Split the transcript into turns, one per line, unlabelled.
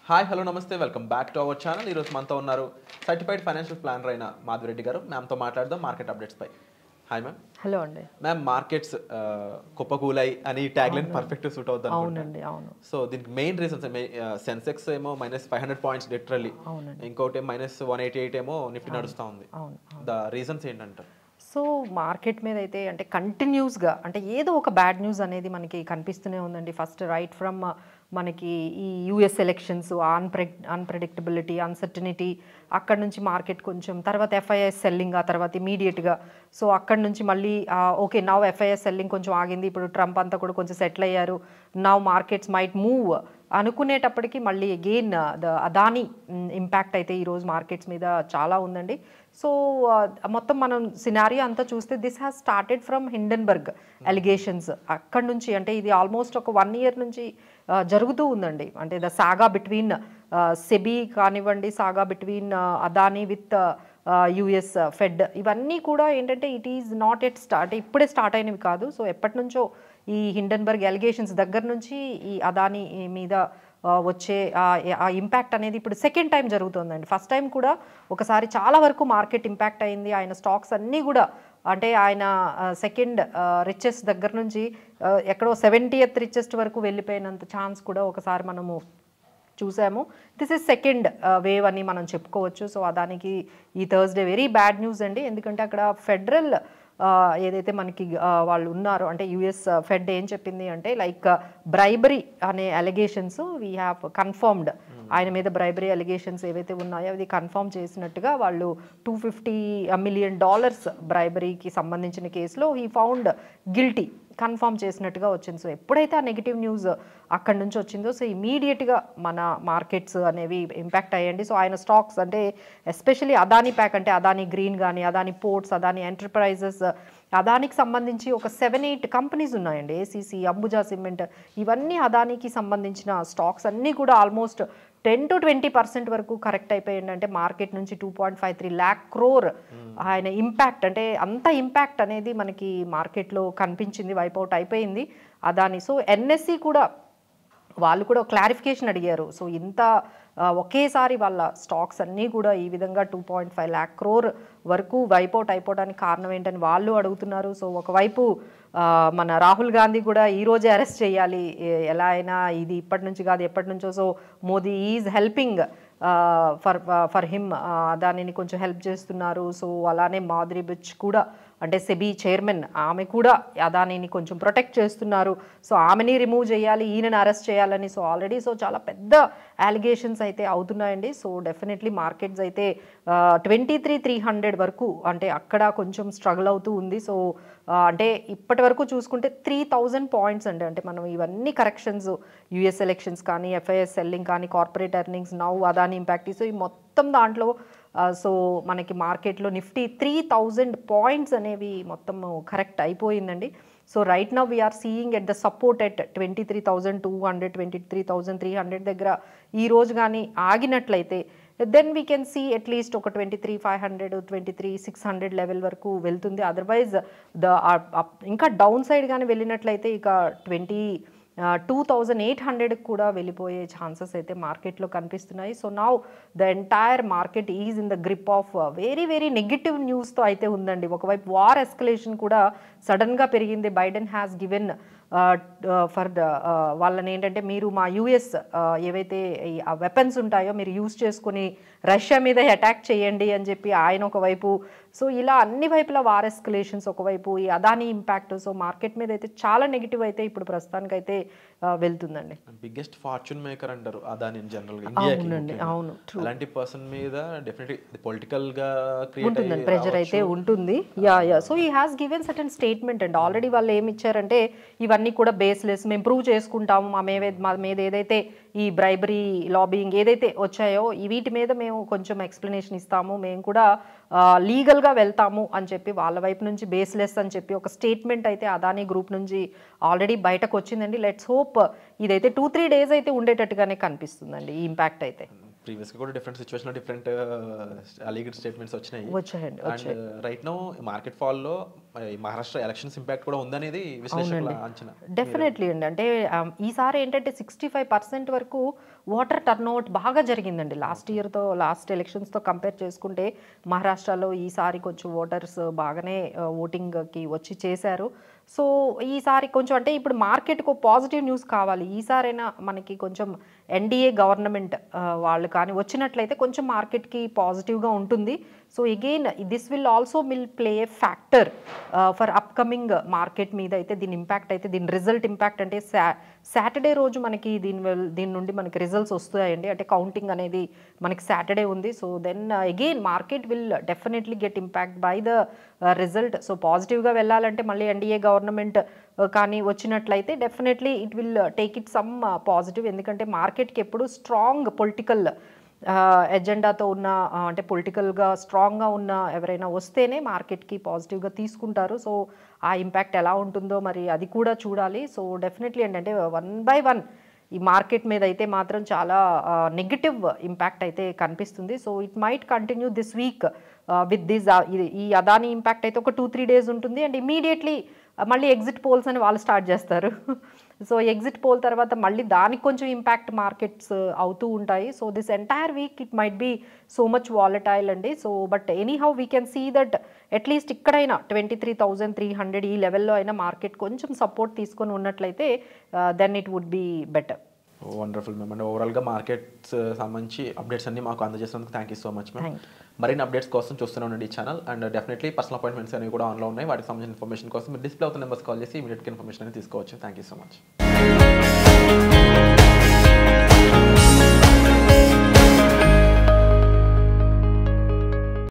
Hi hello నమస్తే welcome back to our channel. ఈరోజు మనతో ఉన్నారు సర్టిఫైడ్ ఫైనాన్షియల్ ప్లానర్ అయిన మాధవిరెడ్డి గారు. మ్యామ్తో మాట్లాడదాం మార్కెట్ అప్డేట్స్ పై. Hi ma'am.
హలో అండి
మ్యామ్, మార్కెట్స్ కుప్పకూలాయి అని ట్యాగ్లైన్ పర్ఫెక్ట్ సూట్ అవుతుంది.
అవునండి, అవును.
సో దీనికి మెయిన్ రీజన్స్ సెన్సెక్స్ ఏమో -500 పాయింట్స్ లిటరల్లీ, ఇంకోటి -188 ఏమో నిఫ్టీ నడుస్తూ ఉంది. ద రీజన్స్ ఏంటంటారు?
సో మార్కెట్ మీద అయితే అంటే కంటిన్యూస్గా అంటే ఏదో ఒక బ్యాడ్ న్యూస్ అనేది మనకి కనిపిస్తూనే ఉందండి. ఫస్ట్ రైట్ ఫ్రమ్ మనకి ఈ యూఎస్ ఎలక్షన్స్, అన్ప్రెడిక్టబిలిటీ, అన్సర్టనిటీ, అక్కడ నుంచి మార్కెట్ కొంచెం, తర్వాత ఎఫ్ఐఎస్ సెల్లింగ్, ఆ తర్వాత ఇమీడియట్గా సో అక్కడ నుంచి మళ్ళీ ఓకే నవ్ ఎఫ్ఐఎస్ సెల్లింగ్ కొంచెం ఆగింది, ఇప్పుడు ట్రంప్ అంతా కూడా కొంచెం సెటిల్ అయ్యారు, నవ్ మార్కెట్స్ మైట్ మూవ్ అనుకునేటప్పటికి మళ్ళీ అగైన్ అదాని ఇంపాక్ట్ అయితే ఈరోజు మార్కెట్స్ మీద చాలా ఉందండి. సో మొత్తం మనం సినారియో అంతా చూస్తే this has started from Hindenburg allegations. అక్కడ నుంచి అంటే ఇది ఆల్మోస్ట్ ఒక 1 year నుంచి జరుగుతూ ఉందండి. అంటే ద సాగా బిట్వీన్ సెబీ కానివ్వండి, saga between Adani with US Fed, ఇవన్నీ కూడా ఏంటంటే it is not at start, ఇప్పుడే స్టార్ట్ అయినవి కాదు. సో ఎప్పటి నుంచో ఈ హిండెన్బర్గ్ అలిగేషన్స్ దగ్గర నుంచి ఈ అదానీ మీద వచ్చే ఆ ఇంపాక్ట్ అనేది ఇప్పుడు సెకండ్ టైం జరుగుతుందండి. ఫస్ట్ టైం కూడా ఒకసారి చాలా వరకు మార్కెట్ ఇంపాక్ట్ అయింది. ఆయన స్టాక్స్ అన్నీ కూడా అంటే ఆయన సెకండ్ రిచెస్ట్ దగ్గర నుంచి ఎక్కడో 70th రిచెస్ట్ వరకు వెళ్ళిపోయినంత ఛాన్స్ కూడా ఒకసారి మనము చూసాము. దిస్ ఇస్ సెకండ్ వేవ్ అని మనం చెప్పుకోవచ్చు. సో దానికి ఈ థర్స్డే వెరీ బ్యాడ్ న్యూస్ అండి. ఎందుకంటే అక్కడ ఫెడరల్ ఏదైతే మనకి వాళ్ళు ఉన్నారో అంటే యుఎస్ ఫెడ్ ఏం చెప్పింది అంటే లైక్ బ్రైబరీ అనే అలిగేషన్స్ వీ హ్యావ్ కన్ఫర్మ్డ్, ఆయన మీద బ్రైబరీ అలిగేషన్స్ ఏవైతే ఉన్నాయో అది కన్ఫర్మ్ చేసినట్టుగా వాళ్ళు $250 million బ్రైబరీకి సంబంధించిన కేసులో హీ ఫౌండ్ గిల్టీ కన్ఫర్మ్ చేసినట్టుగా వచ్చింది. సో ఎప్పుడైతే ఆ నెగిటివ్ న్యూస్ అక్కడి నుంచి వచ్చిందో సో ఇమీడియట్గా మన మార్కెట్స్ అనేవి ఇంపాక్ట్ అయ్యండి. సో ఆయన స్టాక్స్ అంటే ఎస్పెషలీ అదానీ ప్యాక్ అంటే అదానీ గ్రీన్ కానీ, అదానీ పోర్ట్స్, అదానీ ఎంటర్ప్రైజెస్, అదానికి సంబంధించి ఒక 7-8 కంపెనీస్ ఉన్నాయండి. ఏసీసీ, అంబుజా సిమెంట్, ఇవన్నీ అదానికి సంబంధించిన స్టాక్స్ అన్నీ కూడా ఆల్మోస్ట్ 10 to 20% వరకు కరెక్ట్ అయిపోయింది. అంటే మార్కెట్ నుంచి 2.53 lakh crore ఆయన ఇంపాక్ట్, అంటే అంత ఇంపాక్ట్ అనేది మనకి మార్కెట్లో కనిపించింది, వైపౌట్ అయిపోయింది అదాని. సో ఎన్ఎస్సి కూడా వాళ్ళు కూడా క్లారిఫికేషన్ అడిగారు. సో ఇంత ఒకేసారి వాళ్ళ స్టాక్స్ అన్నీ కూడా ఈ విధంగా 2.5 lakh crore వరకు వైపౌట్ అయిపోవడానికి కారణం ఏంటని వాళ్ళు అడుగుతున్నారు. సో ఒకవైపు మన రాహుల్ గాంధీ కూడా ఈరోజే అరెస్ట్ చేయాలి ఎలా అయినా, ఇది ఇప్పటి నుంచి కాదు ఎప్పటి నుంచో. So Modi is helping for him, దానిని కొంచెం హెల్ప్ చేస్తున్నారు. సో అలానే మాధురి బిచ్ కూడా అంటే సెబీ చైర్మన్, ఆమె కూడా అదానిని కొంచెం ప్రొటెక్ట్ చేస్తున్నారు. సో ఆమెని రిమూవ్ చేయాలి, ఈయనని అరెస్ట్ చేయాలని. సో ఆల్రెడీ సో చాలా పెద్ద అలిగేషన్స్ అయితే అవుతున్నాయండి. సో డెఫినెట్లీ మార్కెట్స్ అయితే 23,300 వరకు అంటే అక్కడ కొంచెం స్ట్రగుల్ అవుతూ ఉంది. సో అంటే ఇప్పటి వరకు చూసుకుంటే 3,000 పాయింట్స్ అండి. అంటే మనం ఇవన్నీ కరెక్షన్స్, యూఎస్ ఎలక్షన్స్ కానీ, ఎఫ్ఐఎస్ సెల్లింగ్ కానీ, corporate earnings, now Adani impact, so ఈ మొత్తం దాంట్లో సో మనకి మార్కెట్లో నిఫ్టీ 3,000 పాయింట్స్ అనేవి మొత్తం కరెక్ట్ అయిపోయిందండి. So right now we're seeing at the support at 23,200, 23,300 దగ్గర ఈ రోజు కానీ ఆగినట్లయితే then we can see at least ఒక 23,500, 23,600 లెవెల్ వరకు వెళ్తుంది. అదర్వైజ్ ఇంకా డౌన్ సైడ్ కానీ వెళ్ళినట్లయితే ఇక 22,800 కూడా వెళ్ళిపోయే ఛాన్సెస్ అయితే మార్కెట్లో కనిపిస్తున్నాయి. So now the entire market is in the grip of very very negative న్యూస్తో అయితే ఉందండి. ఒకవైపు వార్ ఎస్కలేషన్ కూడా సడన్గా పెరిగింది. Biden has given for the వాళ్ళని ఏంటంటే మీరు మా యూఎస్ ఏవైతే ఆ వెపన్స్ ఉంటాయో మీరు యూజ్ చేసుకుని రష్యా మీద అటాక్ చేయండి అని చెప్పి ఆయన ఒకవైపు. సో ఇలా అన్ని వైపులా వార్ ఎస్కలేషన్స్, ఒకవైపు ఈ అదానీ ఇంపాక్ట్. సో మార్కెట్ మీద అయితే చాలా నెగిటివ్ అయితే ఇప్పుడు ప్రస్తుతానికి అయితే వెళ్తుందండి.
బిగ్గెస్ట్ ఫార్చ్యూన్ మేకర్ అంటారు అదానీ జనరల్గా.
అవునండి, అవును.
అలాంటి పర్సన్ మీద డెఫినెట్లీ పొలిటికల్ గా
ఉంటుందండి, ప్రెజర్ అయితే ఉంటుంది. యా సో ఈ has given certain statement and already వాళ్ళు ఏమి ఇచ్చారంటే ఇవన్నీ కూడా బేస్లెస్, మేము ప్రూవ్ చేసుకుంటాము, మా మీద ఏదైతే ఈ బ్రైబరీ లాబింగ్ ఏదైతే వచ్చాయో వీటి మీద మేము కొంచెం ఎక్స్ప్లెనేషన్ ఇస్తాము, మేము కూడా లీగల్గా వెళ్తాము అని చెప్పి వాళ్ళ వైపు నుంచి బేస్లెస్ అని చెప్పి ఒక స్టేట్మెంట్ అయితే అదానీ గ్రూప్ నుంచి ఆల్రెడీ బయటకు వచ్చిందండి. లెట్స్ హోప్ ఇదైతే 2-3 days అయితే ఉండేటట్టుగానే కనిపిస్తుందండి ఈ ఇంపాక్ట్ అయితే.
ప్రీవియస్గా కూడా డిఫరెంట్ సిచ్యువేషన్లో డిఫరెంట్ అలీగెడ్ స్టేట్మెంట్స్ వచ్చినాయి.
వచ్చాయండి.
అండ్ రైట్ నో మార్కెట్ ఫాల్లో మహారాష్ట్ర ఎలక్షన్స్ ఇంపాక్ట్ కూడా ఉందనేది విశ్లేషకుల అంచనా.
డెఫినెట్లీ అండి. అంటే ఈసారి ఏంటంటే 65% వరకు వాటర్ టర్న్అవుట్ బాగా జరిగిందండి. లాస్ట్ ఎలక్షన్స్తో కంపేర్ చేసుకుంటే మహారాష్ట్రలో ఈసారి కొంచెం ఓటర్స్ బాగానే ఓటింగ్కి వచ్చి చేశారు. సో ఈసారి కొంచెం అంటే ఇప్పుడు మార్కెట్కు పాజిటివ్ న్యూస్ కావాలి. ఈసారైనా మనకి కొంచెం ఎన్డీఏ గవర్నమెంట్ వాళ్ళు కానీ వచ్చినట్లయితే కొంచెం మార్కెట్కి పాజిటివ్గా ఉంటుంది. So again this will also play A factor for upcoming market మీద అయితే దీని ఇంపాక్ట్ అయితే దీని రిజల్ట్ ఇంపాక్ట్ అంటే సాటర్డే రోజు మనకి దీని నుండి మనకి రిజల్ట్స్ వస్తాయండి. అంటే కౌంటింగ్ అనేది మనకి సాటర్డే ఉంది. So then again market will definitely get impact by the result. So పాజిటివ్గా వెళ్ళాలంటే మళ్ళీ ఎన్డీఏ గవర్నమెంట్ కానీ వచ్చినట్లయితే definitely it will take it some positive. ఎందుకంటే మార్కెట్కి ఎప్పుడు స్ట్రాంగ్ పొలిటికల్ ఎజెండాతో ఉన్న అంటే పొలిటికల్గా స్ట్రాంగ్గా ఉన్న ఎవరైనా వస్తేనే మార్కెట్కి పాజిటివ్గా తీసుకుంటారు. సో ఆ ఇంపాక్ట్ ఎలా ఉంటుందో మరి అది కూడా చూడాలి. సో డెఫినెట్లీ ఏంటంటే 1 by 1 ఈ మార్కెట్ మీద అయితే మాత్రం చాలా నెగిటివ్ ఇంపాక్ట్ అయితే కనిపిస్తుంది. So it might continue this week with this ఈ అదానీ ఇంపాక్ట్ అయితే ఒక 2-3 days ఉంటుంది. అండ్ ఇమీడియట్లీ మళ్ళీ ఎగ్జిట్ పోల్స్ అని వాళ్ళు స్టార్ట్ చేస్తారు. సో ఎగ్జిట్ పోల్ తర్వాత మళ్ళీ దానికి కొంచెం ఇంపాక్ట్ మార్కెట్స్ అవుతూ ఉంటాయి. So this entire week it might be so much volatile అండి. So but anyhow we can see that at least ఇక్కడైనా 23,300 ఈ లెవెల్లో అయినా మార్కెట్ కొంచెం సపోర్ట్ తీసుకొని ఉన్నట్లయితే then it would be better.
Wonderful ma'am. And ఓవరాల్గా మార్కెట్స్ సంబంధించి అప్డేట్స్ అన్ని మాకు అందజేసినందుకు thank you so much ma'am. మరిన్ని అప్డేట్స్ కోసం చూస్తూనే ఉండండి ఈ channel. And definitely personal appointments అనేవి కూడా ఆన్లో ఉన్నాయి. వాటికి సంబంధించిన ఇన్ఫర్మేషన్ కోసం మీరు డిస్ప్లే అవుతున్న నెంబర్స్ కాల్ చేసి ఇమీడియట్గా ఇన్ఫర్మేషన్ అనేది తీసుకోవచ్చు. Thank you so much.